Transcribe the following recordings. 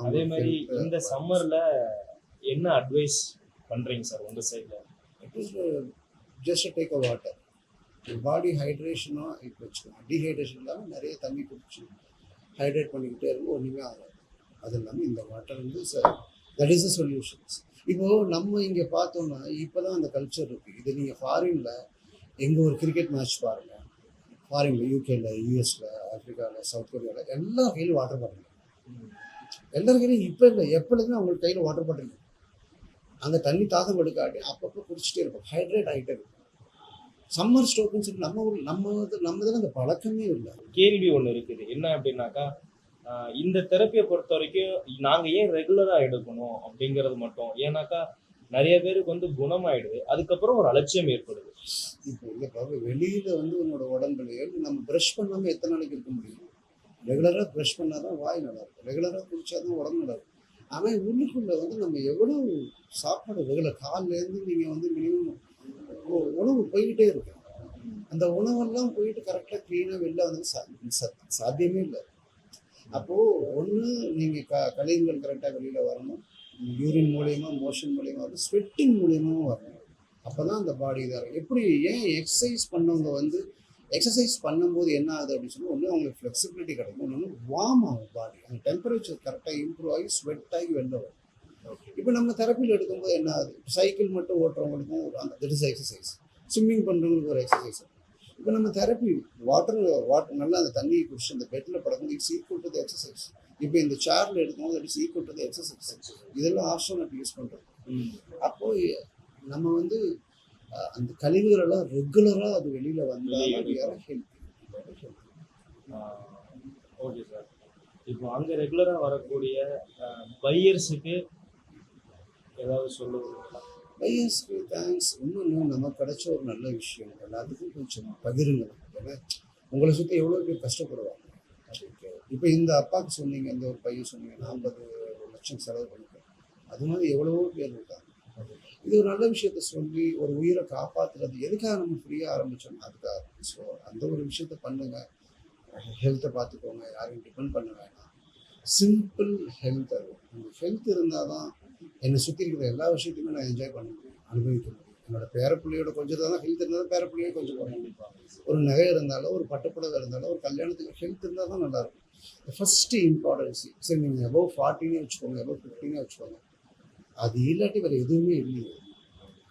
அதே மாதிரி இந்த சம்மர்ல என்ன அட்வைஸ் பண்றீங்க சார் உங்க சைட்ல? It is just take a water. Body ஹைட்ரேஷனாக இப்போ வச்சுக்கோங்க. டீஹைட்ரேஷன் இல்லாமல் நிறைய தண்ணி குடிச்சு ஹைட்ரேட் பண்ணிக்கிட்டே இருக்கும், ஒன்றுமே ஆகாது. அது இல்லாமல் இந்த வாட்டர் வந்து தட் இஸ் த சொல்யூஷன்ஸ். இப்போது நம்ம இங்கே பார்த்தோம்னா இப்போ தான் அந்த கல்ச்சர் இருக்குது. இது நீங்கள் ஃபாரினில் எங்கே ஒரு கிரிக்கெட் மேட்ச் பாருங்கள், ஃபாரினில் யூகேல, யூஎஸில், ஆஃப்ரிக்காவில், சவுத் கொரியாவில் எல்லா கையிலும் வாட்டர் பாட்டில். எல்லார் கையிலும் இப்போ இல்லை, எப்பொழுதுமே அவங்களுக்கு கையில் வாட்டர் பாட்டில். அங்கே தண்ணி தாகம் எடுக்காட்டி அப்பப்போ குடிச்சிட்டே இருக்கும், ஹைட்ரேட் ஆகிட்டே இருக்கும். சம்மர் ஸ்டோக்குன்னு சொல்லி நம்ம இதில் அந்த பழக்கமே இல்லை. கேள்வி ஒன்று இருக்குது, என்ன அப்படின்னாக்கா இந்த தெரப்பியை பொறுத்த வரைக்கும் நாங்கள் ஏன் ரெகுலராக எடுக்கணும் அப்படிங்கிறது மட்டும். ஏன்னாக்கா நிறைய பேருக்கு வந்து குணமாயிடுது, அதுக்கப்புறம் ஒரு அலட்சியம் ஏற்படுது. இப்போ இல்லைப்பா, வெளியில் வந்து உன்னோட உடம்புலையே நம்ம ப்ரஷ் பண்ணாமல் எத்தனை நாளைக்கு இருக்க முடியும்? ரெகுலராக ப்ரஷ் பண்ணால் தான் வாய் நல்லாயிருக்கும், ரெகுலராக குடித்தா தான் உடம்பு நல்லாயிருக்கும். ஆனால் உள்ளுக்குள்ளே வந்து நம்ம எவ்வளோ சாப்பாடு ரெகுலர் காலிலேருந்து நீங்கள் வந்து மினிமம் உணவு போய்கிட்டே இருக்கு. அந்த உணவெல்லாம் போயிட்டு கரெக்டாக க்ளீனாக வெளில வந்து சாத்தியமே இல்லை. அப்போது ஒன்று நீங்கள் கழிவுகள் கரெக்டாக வெளியில் வரணும், யூரின் மூலயமா, மோஷன் மூலயமா வரணும், ஸ்வெட்டிங் மூலியமாகவும் வரணும். அப்போ தான் அந்த பாடி இதாக இருக்கும். எப்படி ஏன் எக்ஸசைஸ் பண்ணவங்க வந்து எக்ஸசைஸ் பண்ணும்போது என்ன ஆகுது அப்படின்னு சொல்லி, ஒன்று அவங்களுக்கு ஃப்ளெக்சிபிலிட்டி கிடைக்கும், இன்னொன்று வார்ம் ஆகும் பாடி, அந்த டெம்பரேச்சர் கரெக்டாக இம்ப்ரூவ் ஆகி ஸ்வெட் ஆகி வெளில வரும். இப்போ நம்ம தெரப்பியில் எடுக்கும்போது என்ன ஆகுது, சைக்கிள் மட்டும் ஓட்டுறவங்களுக்கும் அந்த தட் இஸ் எக்ஸசைஸ், ஸ்விம்மிங் பண்ணுறவங்களுக்கு ஒரு எக்ஸசைஸ். இப்போ நம்ம தெரப்பி வாட்டர் நல்லா அந்த தண்ணியை குடிச்சு அந்த பெட்டில் படக்கும், it's equal to the exercise. இப்போ இந்த சேரில் எடுக்கும்போது it's equal to the exercise. இதெல்லாம் ஆப்ஷன் யூஸ் பண்ணுறோம். அப்போது நம்ம வந்து அந்த கழிவுகளெல்லாம் ரெகுலராக அது வெளியில் வந்தால் ஹெல்த்தி. Okay sir. இப்போ அங்கே ரெகுலராக வரக்கூடிய பையர்ஸுக்கு ஏதாவது சொல்லுவீங்களா? பையர்ஸ்க்கு தேங்க்ஸ். இன்னொன்று நமக்கு கிடைச்ச ஒரு நல்ல விஷயம், எல்லாத்துக்கும் கொஞ்சம் பகிருங்க. ஏன்னா உங்களை சுற்றி எவ்வளோ பேர் கஷ்டப்படுவாங்க. இப்போ இந்த அப்பாவுக்கு சொன்னீங்க, இந்த ஒரு பையன் சொன்னீங்க 40 லட்சம் செலவு பண்ணிக்கிறேன், அது மாதிரி எவ்வளவோ பேர் இருக்காங்க. இது ஒரு நல்ல விஷயத்த சொல்லி ஒரு உயிரை காப்பாற்றுறது எதுக்காக நம்ம ஃப்ரீயாக ஆரம்பித்தோம், அதுக்காக. ஸோ அந்த ஒரு விஷயத்த பண்ணுங்கள், ஹெல்த்தை பார்த்துக்கோங்க, யாரையும் டிபெண்ட் பண்ண வேணாம். Simple health. அது அந்த ஹெல்த் இருந்தால் தான் என்னை சுற்றி இருக்கிற எல்லா விஷயத்தையுமே நான் என்ஜாய் பண்ண முடியும், அனுபவிக்க முடியும். என்னோடய பேரப்பிள்ளையோட கொஞ்சம் தான் ஹெல்த் இருந்தாலும் பேரப்பிள்ளையோட கொஞ்சம் கண்டிப்பாக. ஒரு நகை இருந்தாலும், ஒரு பட்டுப்புடவை இருந்தாலும், ஒரு கல்யாணத்துக்கு ஹெல்த் இருந்தால் தான் நல்லாயிருக்கும். ஃபஸ்ட்டு இம்பார்ட்டன்சி. சரி, நீங்கள் எபோவ் 40 வச்சுக்கோங்க, எபோவ் 15 வச்சுக்கோங்க, அது இல்லாட்டி வேறு எதுவுமே இல்லையே.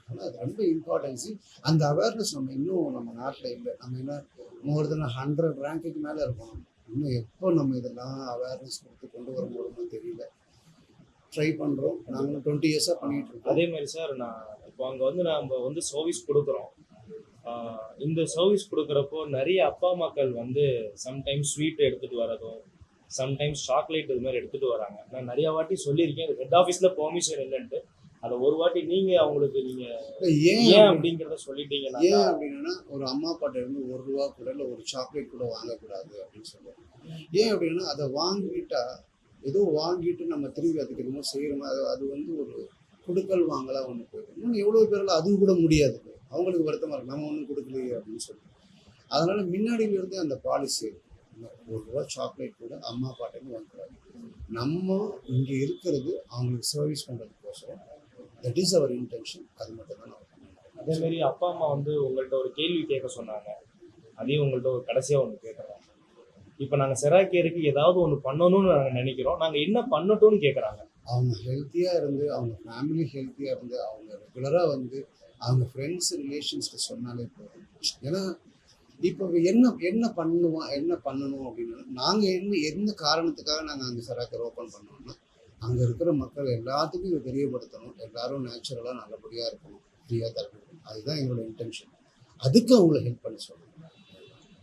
ஆனால் அது ரொம்ப இம்பார்ட்டன்ஸு. அந்த அவேர்னஸ் நம்ம நாட்டில் இல்லை. நம்ம என்ன மோர் தென் 100 ரேங்க்குக்கு மேலே இருக்கணும். இன்னும் எப்போ நம்ம இதெல்லாம் அவேர்னஸ் கொடுத்து கொண்டு வர முடியுமோ தெரியல. ட்ரை பண்ணுறோம், நாங்களும் 20 இயர்ஸாக பண்ணிகிட்டு இருக்கோம். அதே மாதிரி சார், நான் இப்போ அங்கே வந்து நம்ம வந்து சர்வீஸ் கொடுக்குறோம். இந்த சர்வீஸ் கொடுக்குறப்போ நிறைய அப்பா அம்மாக்கள் வந்து சம்டைம்ஸ் ஸ்வீட் எடுத்துகிட்டு வரதும், சம்டைம்ஸ் சாக்லேட் இது மாதிரி எடுத்துகிட்டு வராங்க. நான் நிறையா வாட்டி சொல்லியிருக்கேன், ஹெட் ஆஃபீஸில் பெர்மிஷன் இல்லைன்ட்டு. அதை ஒரு வாட்டி நீங்கள் அவங்களுக்கு ஏன் அப்படிங்கிறத சொல்லிட்டீங்கன்னா, ஏன் அப்படின்னா ஒரு அம்மா அப்பாட்ட இருந்து ₹1 கூட இல்லை ஒரு சாக்லேட் கூட வாங்கக்கூடாது அப்படின்னு சொல்லுவாங்க. ஏன் அப்படின்னா அதை வாங்கிட்டா ஏதோ வாங்கிட்டு நம்ம திரும்பி அதுக்கு என்னமோ செய்கிறோமோ, அது வந்து ஒரு கொடுக்கல் வாங்கலாம் ஒன்று போயிடும். இன்னும் எவ்வளோ பேரெல்லாம் அதுவும் கூட முடியாது, அவங்களுக்கு வருத்தமாக இருக்கும், நம்ம ஒன்றும் கொடுக்கலையே அப்படின்னு சொல்லி. அதனால் முன்னாடியிலேருந்தே அந்த பாலிசி ₹1 சாக்லேட் கூட அம்மா அப்பாட்டேருந்து வாங்கக்கூடாது. நம்ம இங்கே இருக்கிறது அவங்களுக்கு சர்வீஸ் பண்ணுறதுக்கோசரம், தட் இஸ் அவர் இன்டென்ஷன். அது மட்டும் தான் நான் பண்ணுவேன். அதேமாரி அப்பா அம்மா வந்து உங்கள்கிட்ட ஒரு கேள்வி கேட்க சொன்னாங்க, அதையும் உங்கள்கிட்ட ஒரு கடைசியாக ஒன்று கேட்குறோம். இப்போ நாங்கள் செராக்கேருக்கு ஏதாவது ஒன்று பண்ணணும்னு நாங்கள் நினைக்கிறோம், நாங்கள் என்ன பண்ணட்டும்னு கேட்குறாங்க. அவங்க ஹெல்த்தியாக இருந்து, அவங்க ஃபேமிலி ஹெல்த்தியாக இருந்து, அவங்க ரெகுலராக வந்து அவங்க ஃப்ரெண்ட்ஸ் ரிலேஷன்ஸ்க்கு சொன்னாலே போதும். ஏன்னா இப்போ என்ன பண்ணணும் அப்படின்னா, நாங்கள் எந்த காரணத்துக்காக நாங்கள் அங்கே செராக்கர் ஓப்பன் பண்ணோம்னா, அங்கே இருக்கிற மக்கள் எல்லாத்துக்கும் இதை தெரியப்படுத்தணும், எல்லாரும் நேச்சுரலாக நல்லபடியாக இருக்கணும், ஃப்ரீயாக தரணும். அதுதான் எங்களோட இன்டென்ஷன். அதுக்கு அவங்கள ஹெல்ப் பண்ண சொல்லணும்.